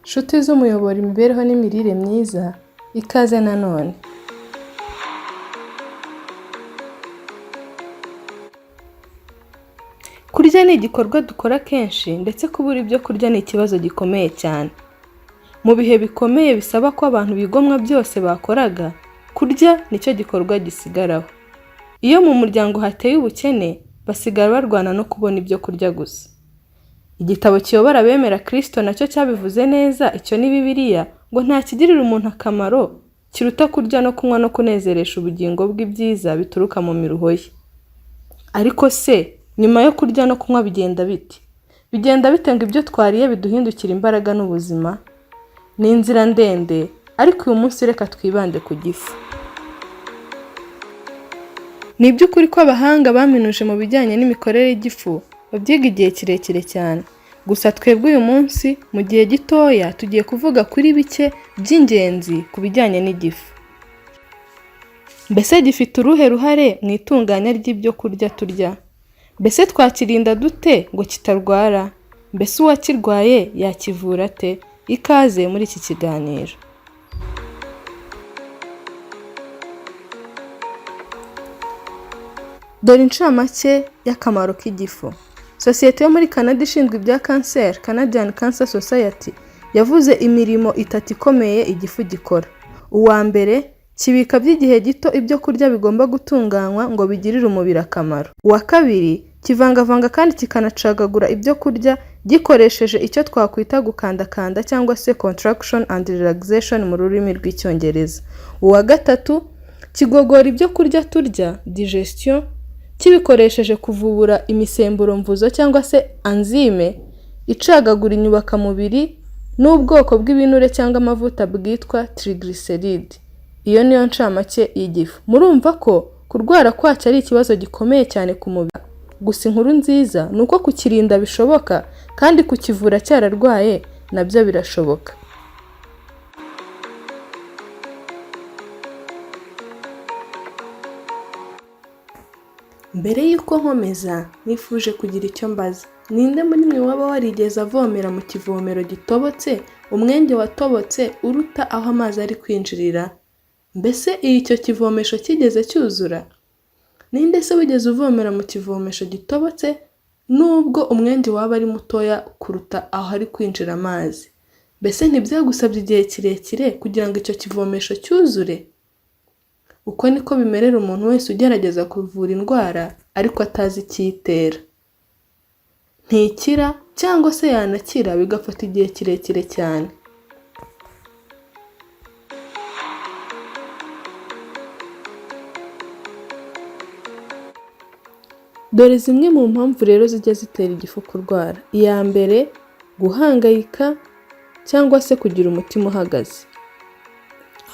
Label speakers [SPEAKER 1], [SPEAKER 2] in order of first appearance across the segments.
[SPEAKER 1] Nshuti z'umuyoboro imibereho n'imirire myiza, ikaze nanone. Kurya ni igikorwa dukora kenshi ndetse kubura ibyo kurya ni ikibazo gikomeye cyane. Mu bihe bikomeye bisaba ko abantu bigomwa byose bakoraga, kurya nicyo gikorwa gisigaraho. Iyo mu muryango hateye ubukene, basigara barwana no kubona ibyo kurya gusa. Igitabo kiyobora abemera Kristo nacyo cyabivuze neza, icyo ni Bibiliya, ngo nta kigirira umuntu akamaro kiruta kurya no kunywa no kunezeresha ubugingo bw'ibyiza bituruka mu miruho ye. Ariko se, nyuma yo kurya no kunywa bigenda bite? Bigenda bite ngo ibyo twariye biduhindukira imbaraga n'ubuzima? Ni inzira ndende, ariko uyu munsi reka twibande ku gifu. Ni iby'ukuri ko abahanga baminuje mu bijyanye n'imikorere y'igifu babyiga igihe kirekire cyane. Gusa twebwe uyu munsi mu gihe gitoya tugiye kuvuga kuri bike by'ingenzi ku bijyanye n'igifu. Mbese gifite uruhe ruhare mu itunganya ry'ibyo kurya turya? Mbese twakirinda dute ngo kitarwara? Mbese uwakirwaye yakivura ate? Ikaze muri iki kiganiro. Dore incamake y'akamaro k'igifu. Sosiyete yo muri Canada ishinzwe ibya kanseri, Canadian Cancer Society, yavuze imirimo 3 ikomeye igifu gikora. Uwa mbere, kibika by'igihe gito ibyo kurya bigomba gutunganywa ngo bigirire umubiri akamaro. Uwa kabiri, kivangavanga kandi kikanacagagura ibyo kurya gikoresheje icyo twakwita gukandakanda cyangwa se contraction and relaxation mu rurimi rw'icyongereza. Uwa gatatu, kigogora ibyo kurya turya, digestion, kibikoresheje kuvubura imisemburo mvuzo cyangwa se enzyme icagagura inyubakamubiri n'ubwoko bw'ibinure cyangwa amavuta bwitwa triglyceride. Iyo niyo ncamake y'igifu. Murumva ko kurwara kwacyo ari ikibazo gikomeye cyane ku mubiri. Gusa inkuru nziza ni uko kukirinda bishoboka kandi kukivura cyararwaye nabyo birashoboka. Mbere y'uko nkomeza, nifuje kugira icyo mbaza. Ninde muri mwe waba warigeze avomera mu kivomero gitobotse, umwenge watobotse uruta aho amazi ari kwinjirira? Mbese icyo kivomesho kigeze cyuzura? Ninde se wigeze uvomera mu kivomesho gitobotse nubwo umwenge waba ari mutoya kuruta aho ari kwinjira amazi? Mbese ntibyagusabye igihe kirekire kugira ngo icyo kivomesho cyuzure? Uko niko bimerera umuntu wese ugerageza kuvura indwara ariko atazi icyitera. Ntikira cyangwa se yanakira bigafata igihe kirekire cyane. Dore zimwe mu mpamvu rero zijya zitera igifu kurwara. Iya mbere, guhangayika cyangwa se kugira umutima uhagaze.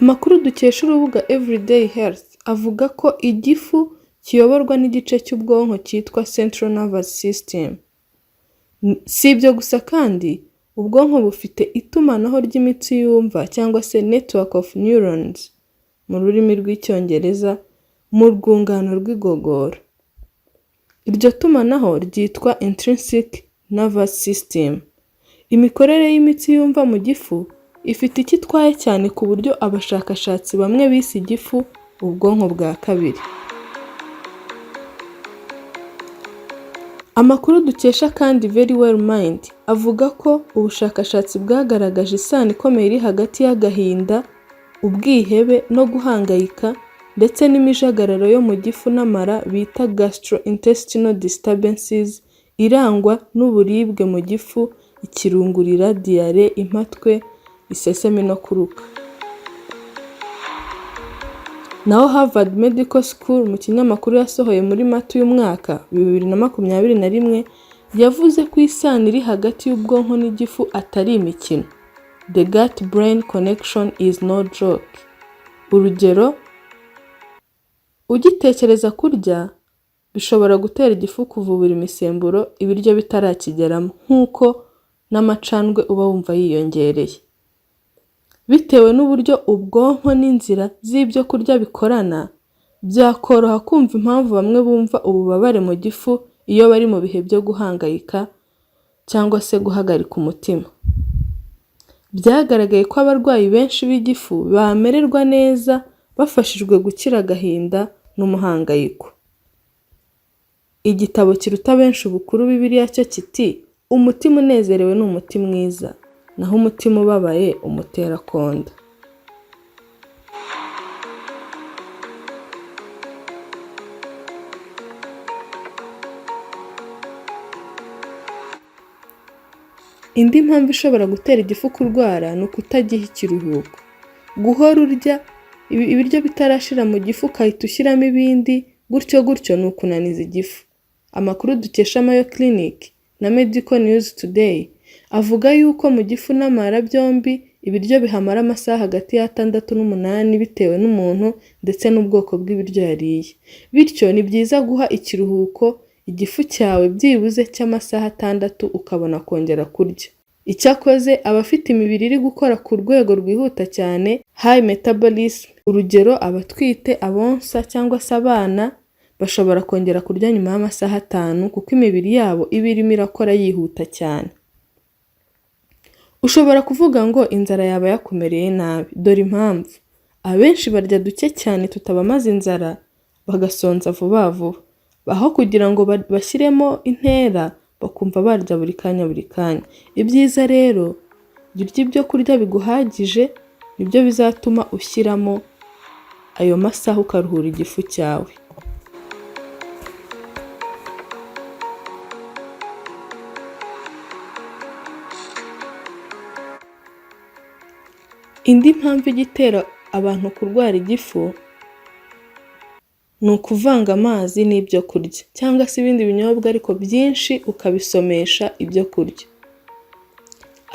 [SPEAKER 1] Amakuru dukesha urubuga Everyday Health avuga ko igifu kiyoborwa n'igice cy'ubwonko cyitwa Central Nervous System. Si ibyo gusa kandi, ubwonko bufite itumanaho ry'imitsi yumva cyangwa se network of neurons mu rurimi rw'icyongereza mu rwungano rw'igogora. Iryo tumanaho ryitwa intrinsic nervous system. Imikorere y'imitsi yumva mu gifu ifite icyo itwaye cyane ku buryo abashakashatsi bamwe bise igifu ubwonko bwa kabiri. Amakuru dukesha kandi Very Well Mind avuga ko ubushakashatsi bwagaragaje isano ikomeye iri hagati y'agahinda, ubwihebe no guhangayika ndetse n'imijagararo yo mu gifu n'amara bita gastrointestinal disturbances irangwa n'uburibwe mu gifu, ikirungurira, diare, impatwe, isesemi no kuruka. Naho Harvard Medical School mu kinyamakuru yasohoye muri Mata uyu mwaka 2021 yavuze ko isano iri hagati y'ubwonko n'igifu atari imikino. The gut-brain connection is no joke. Urugero, ugitekereza kurya bishobora gutera igifu kuvubura imisemburo ibiryo bitarakigeramo, nk'uko n'amacandwe uba wumva yiyongereye. Bitewe n'uburyo ubwonko n'inzira z'ibyo kurya bikorana, byakoroha kumva impamvu bamwe bumva ububabare mu gifu iyo bari mu bihe byo guhangayika cyangwa se guhagarika umutima. Byagaragaye ko abarwayi benshi b'igifu bamererwa neza bafashijwe gukira agahinda n'umuhangayiko. Igitabo kiruta benshi ubukuru Bibiliya cyo kiti umutima unezerewe ni umuti mwiza, naho umutima ubabaye umutera konda. Indi mpamvu ishobora gutera igifu kurwara ni ukutagiha ikiruhuko. Guhora urya ibiryo bitarashira mu gifu ukahita ushyiramo ibindi gutyo ni ukunaniza igifu. Amakuru dukesha Mayo Clinic na Medical News Today avuga yuko mu gifu n'amara byombi ibiryo bihamara amasaha hagati y'6 n'8 bitewe n'umuntu ndetse n'ubwoko bw'ibiryo yariye. Bityo ni byiza guha ikiruhuko igifu cyawe byibuze cy'amasaha 6 ukabona kongera kurya. Icyakoze abafite imibiri iri gukora ku rwego rwihuta cyane high metabolism, urugero abatwite, abonsa cyangwa se abana, bashobora kongera kurya nyuma y'amasaha 5 kuko imibiri yabo iba irimo irakora yihuta cyane. Ushobora kuvuga ngo inzara yaba yakumereye nabi. Dore impamvu: abenshi barya duke cyane tutabamaze inzara bagasonza vuba vuba, aho kugira ngo bashyiremo intera bakumva barya buri kanya. Ibyiza rero urya ibyo kurya biguhagije, nibyo bizatuma ushyiramo ayo masaha ukaruhura igifu cyawe. Indi mpamvu igitera abantu kurwara igifu ni ukuvanga amazi n'ibyo kurya cyangwa se ibindi binyobwa ariko byinshi ukabisomesha ibyo kurya.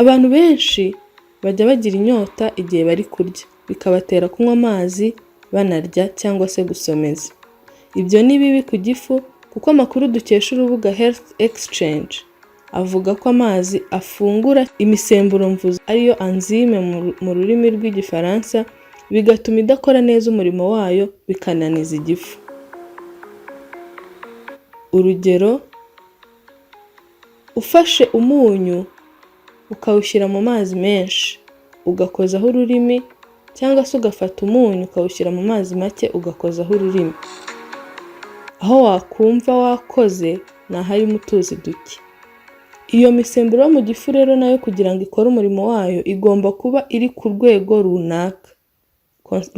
[SPEAKER 1] Abantu benshi bajya bagira inyota igihe bari kurya, bikabatera kunywa amazi banarya cyangwa se gusomeza. Ibyo ni bibi ku gifu kuko amakuru dukesha urubuga Health Exchange avuga ko amazi afungura imisemburo mvuzo ariyo enzyme mu rurimi rw'igifaransa, bigatuma idakora neza umurimo wayo bikananiza igifu. Urugero, ufashe umunyu ukawushyira mu mazi menshi ugakozaho ururimi, cyangwa se ugafata umunyu ukawushyira mu mazi make ugakozaho ururimi, aho wakumva wakoze ni aharimo utuzi duke. Iyo misemburo yo mu gifu rero nayo kugira ngo ikore umurimo wayo igomba kuba iri ku rwego runaka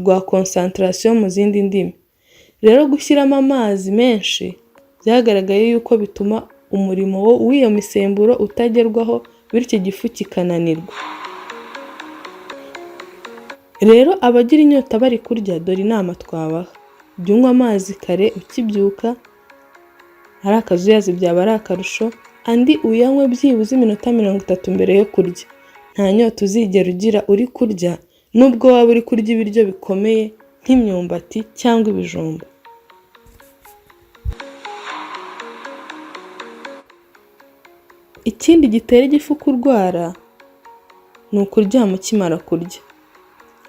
[SPEAKER 1] rwa concentration mu zindi ndimi. Rero gushyiramo amazi menshi byagaragaye yuko bituma umurimo w'iyo misemburo utagerwaho, bityo igifu kikananirwa. Rero abagira inyota bari kurya, dore inama twabaha: jya unywa amazi kare ukibyuka, ari akazuyazi byaba ari akarusho, andi uyanywe byibuze iminota 30 mbere yo kurya. Nta nyota uzigera ugira uri kurya nubwo waba uri kurya ibiryo bikomeye nk'imyumbati cyangwa ibijumba. Ikindi gitera igifu kurwara ni ukuryama ukimara kurya.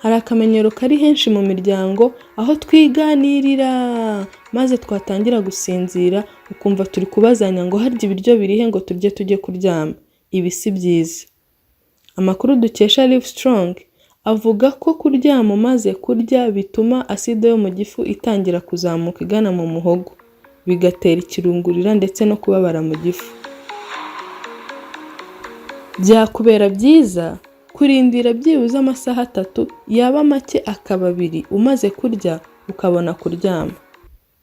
[SPEAKER 1] Hari akamenyero kari henshi mu miryango aho twiganirira maze twatangira gusinzira ukumva turi kubazanya ngo harya ibiryo birihe ngo turye tujye kuryama. Ibi si byiza. Amakuru dukesha Livestrong avuga ko kuryama umaze kurya bituma aside yo mu gifu itangira kuzamuka igana mu muhogo, bigatera ikirungurira ndetse no kubabara mu gifu. Byakubera byiza kurindira byibuze amasaha 3, yaba make akaba 2 umaze kurya ukabona kuryama.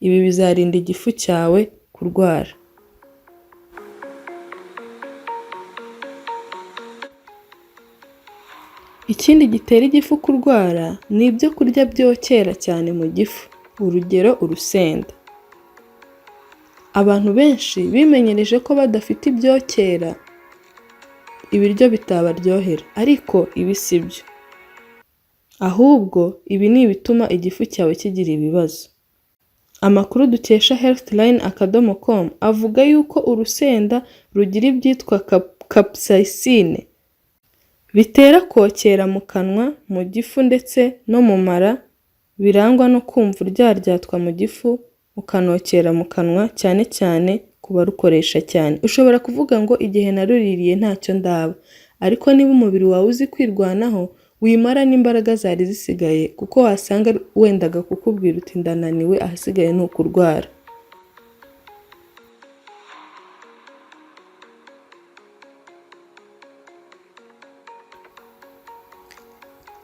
[SPEAKER 1] Ibi bizarinda igifu cyawe kurwara. Ikindi gitera igifu kurwara ni ibyo kurya byokera cyane mu gifu, urugero urusenda. Abantu benshi bimenyereje ko badafite ibyokera ibiryo bitabaryohera, ariko ibi si byo. Ahubwo ibi ni ibituma igifu cyawe kigira ibibazo. Amakuru dukesha healthline.com avuga yuko urusenda rugira ibyitwa capsaicine bitera kokera mu kanwa, mu gifu ndetse no mu mara, birangwa no kumva uryaryatwa mu gifu ukanokera mu kanwa, cyane ku barukoresha cyane. Ushobora kuvuga ngo igihe naruririye ntacyo ndaba, ariko niba umubiri wawe uzi kwirwanaho wimara n'imbaraga zari zisigaye kuko wasanga wendaga kukubwira uti ndananiwe ahasigaye ni ukurwara.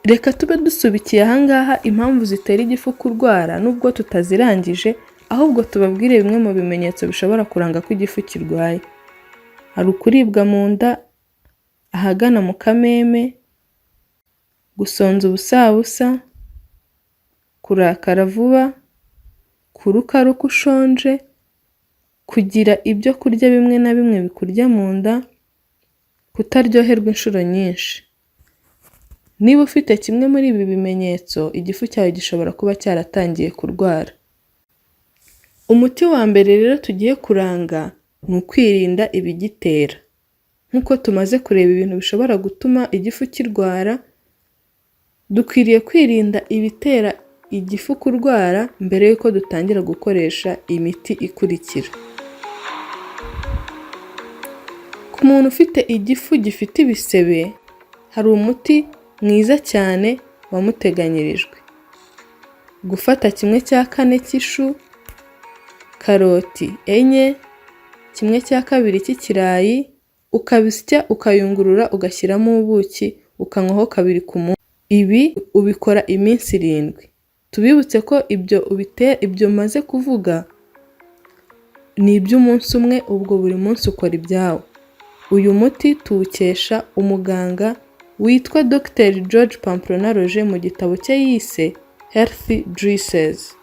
[SPEAKER 1] Reka tube dusubikiye ahangaha impamvu zitera igifu kurwara nubwo tutazirangije, ahubwo tubabwire bimwe mu bimenyetso bishobora kuranga ko igifu kirwaye. Hari ukuribwa mu nda, ahagana mu kameme, gusonza ubusabusa, kurakara vuba, kuruka ushonje, kugira ibyo kurya bimwe na bimwe bikurya mu nda, kutaryoherwa inshuro nyinshi. Niba ufite kimwe muri ibi bimenyetso, igifu cyawe gishobora kuba cyaratangiye kurwara. Umuti wa mbere rero tugiye kuranga ni ukwirinda ibigitera. Nk'uko tumaze kureba ibintu bishobora gutuma igifu kirwara, dukwiriye kwirinda ibitera igifu kurwara mbere y'uko dutangira gukoresha imiti ikurikira. Ku muntu ufite igifu gifite ibisebe, hari umuti mwiza cyane wamuteganyirijwe. Gufata 1/4 cy'ishu, karoti 4, 1/2 cy'ikirayi, ukabisya ukayungurura ugashyiramo ubuki ukanywaho 2 ku munsi. Ibi ubikora iminsi 7. Tubibutse ko ibyo maze kuvuga ni iby'umunsi umwe, ubwo buri munsi ukora ibyawo. Uyu muti tuwukesha umuganga witwa Dr. George Pamplona Roger mu gitabo cye yise Healthy Juices.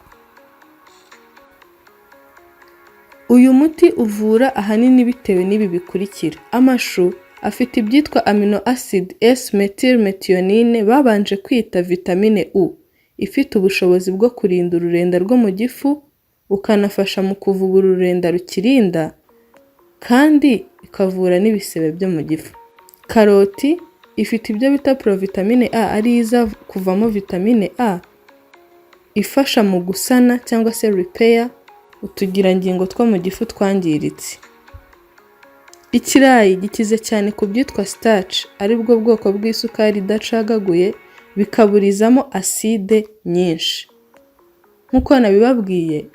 [SPEAKER 1] Uyu muti uvura ahanini bitewe n'ibi bikurikira. Amashu afite ibyitwa amino acid S-methylmethionine babanje kwita vitamine U, ifite ubushobozi bwo kurinda ururenda rwo mu gifu, ukanafasha mu kuvubura ururenda rukirinda, kandi ikavura n'ibisebe byo mu gifu. Karoti ifite ibyo bita provitamine A ari iza kuvamo vitamine A, ifasha mu gusana cyangwa se repair utugirangingo two mu gifu twangiritse. Ikirayi gikize cyane ku byitwa starch, ari bwo bwoko bw'isukari idacagaguye, bikaburizamo acide nyinshi. Nk'uko nabibabwiye,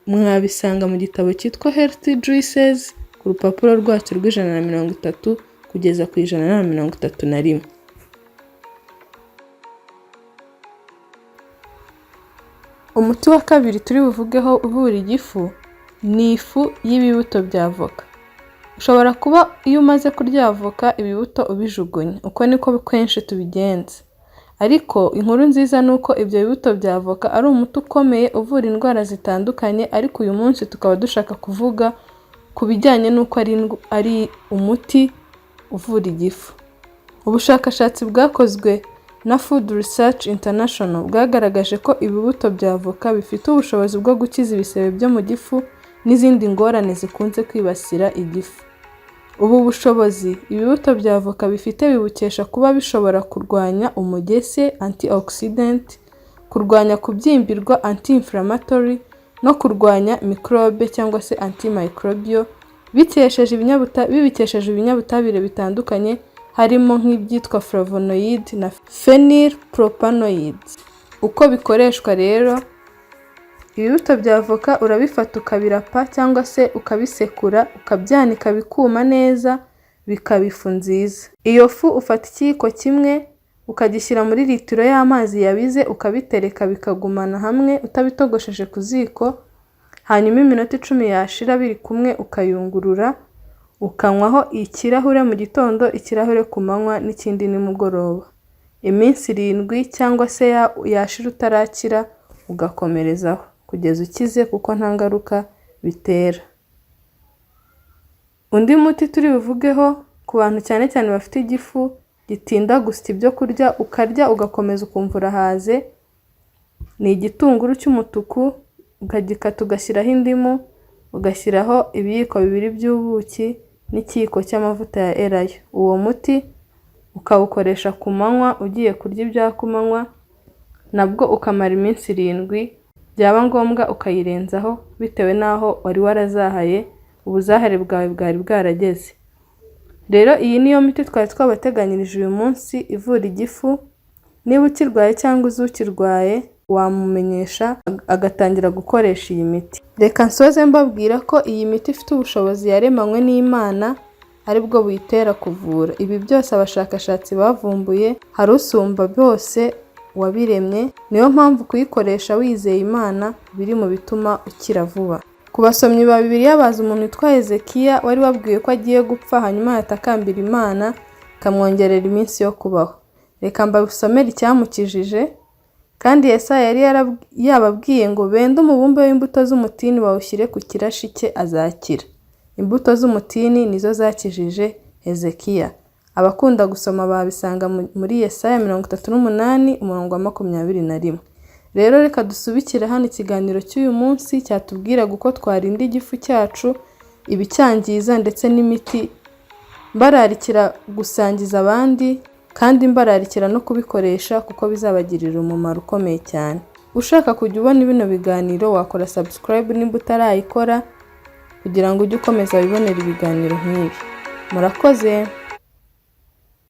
[SPEAKER 1] mwabisanga mu gitabo cyitwa Healthy Juices ku rupapuro rwacyo rw'130 kugeza ku 131. Umuti wa kabiri turi buvugeho uvura igifu ni ifu y'ibibuto bya avoka. Ushobora kuba iyo umaze kurya avoka ibibuto ubijugunya, uko niko kenshi tubigenza. Ariko inkuru nziza ni uko ibyo bibuto bya avoka ari umuti ukomeye uvura indwara zitandukanye, ariko uyu munsi tukaba dushaka kuvuga ku bijyanye n'uko ari umuti uvura igifu. Ubushakashatsi bwakozwe na Food Research International bwagaragaje ko ibibuto bya avoka bifite ubushobozi bwo gukiza ibisebe byo mu gifu n'izindi ngorane zikunze kwibasira igifu. Ubu bushobozi ibibuto bya avoka bifite bibukesha kuba bishobora kurwanya umugese antioxidant, kurwanya kubyimbirwa anti-inflammatory, no kurwanya microbe cyangwa se antimicrobial, bibikesheje ibinyabutabire bitandukanye harimo nk'ibyitwa flavonoid na phenylpropanoids. Uko bikoreshwa rero, ibibuto bya avoka urabifata ukabirapa cyangwa se ukabisekura, ukabyanika bikuma neza, bikaba ifu nziza. Iyo fu ufata ikiyiko kimwe ukagishyira muri litiro y'amazi yabize, ukabitereka bikagumana hamwe utabitogosheje ku ziko, hanyuma iminota 10 yashira biri kumwe ukayungurura, ukanywaho ikirahure mu gitondo, ikirahure ku manywa, n'ikindi nimugoroba. Iminsi 7 cyangwa se yashira utarakira ugakomerezaho kugeza ukize, kuko nta ngaruka bitera. Undi muti turi buvugeho ku bantu cyane cyane bafite igifu gitinda gusya ibyo kurya, ukarya ugakomeza ukumva urahaze, ni igitunguru cy'umutuku, ukagikata ugashyiraho indimu, ugashyiraho ibiyiko 2 by'ubuki n'ikiyiko cy'amavuta ya elayo. Uwo muti ukawukoresha ku manywa ugiye kurya ibya kumanywa, nabwo ukamara iminsi 7, byaba ngombwa ukayirenzaho bitewe n'aho wari warazahaye ubuzahare bwawe bwari bwarageze. Rero iyi niyo miti twari twabateganyirije uyu munsi ivura igifu. Niba ukirwaye cyangwa uzi ukirwaye wamumenyesha agatangira gukoresha iyi miti. Reka nsoze mbabwira ko iyi miti ifite ubushobozi yaremanywe n'Imana aribwo buyitera kuvura. Ibi byose abashakashatsi bavumbuye hari usumba byose wabiremye, niyo mpamvu kuyikoresha wizeye Imana biri mu bituma ukira vuba. Ku basomyi ba Bibiliya bazi umuntu witwa Hezekiya wari wabwiwe ko agiye gupfa, hanyuma yatakambira Imana ikamwongerera iminsi yo kubaho. Reka mbasomere icyamukijije. Kandi Yesaya yari yababwiye ngo bende umubumbe w'imbuto z'umutini bawushyire ku kirashi cye azakira. Imbuto z'umutini nizo zakijije Hezekiya. Abakunda gusoma babisanga muri Yesaya 38 umurongo wa 21. Rero reka dusubikire hano ikiganiro cy'uyu munsi cyatubwiraga uko twarinda igifu cyacu, ibicyangiza ndetse n'imiti. Mbararikira gusangiza abandi kandi mbararikira no kubikoresha kuko bizabagirira umumaro ukomeye cyane. Ushaka kujya ubona bino biganiro wakora subscribe nimba utarayikora kugira ngo ujye ukomeza wibonera ibiganiro nk'ibi. Murakoze.